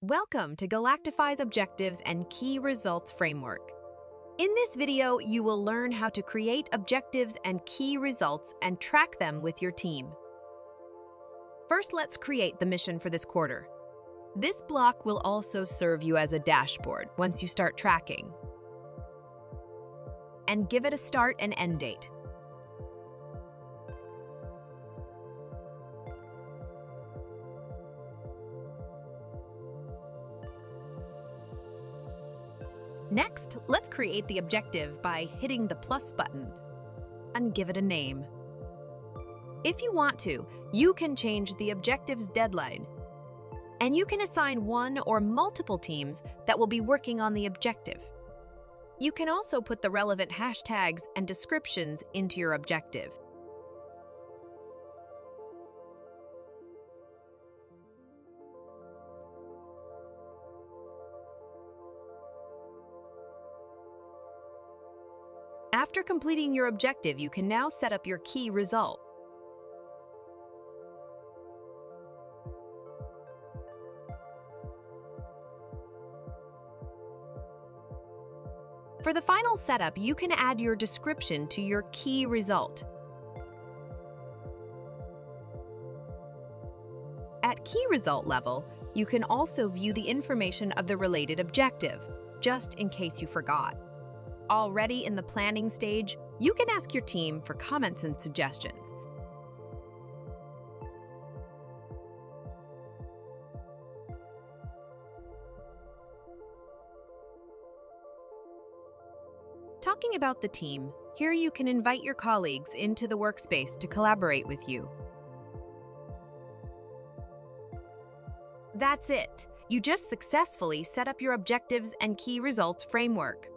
Welcome to Galactify's Objectives and Key Results Framework. In this video, you will learn how to create objectives and key results and track them with your team. First, let's create the mission for this quarter. This block will also serve you as a dashboard once you start tracking. And give it a start and end date. Next, let's create the objective by hitting the plus button and give it a name. If you want to, you can change the objective's deadline, and you can assign one or multiple teams that will be working on the objective. You can also put the relevant hashtags and descriptions into your objective. After completing your objective, you can now set up your key result. For the final setup, you can add your description to your key result. At key result level, you can also view the information of the related objective, just in case you forgot. Already in the planning stage, you can ask your team for comments and suggestions. Talking about the team, here you can invite your colleagues into the workspace to collaborate with you. That's it. You just successfully set up your objectives and key results framework.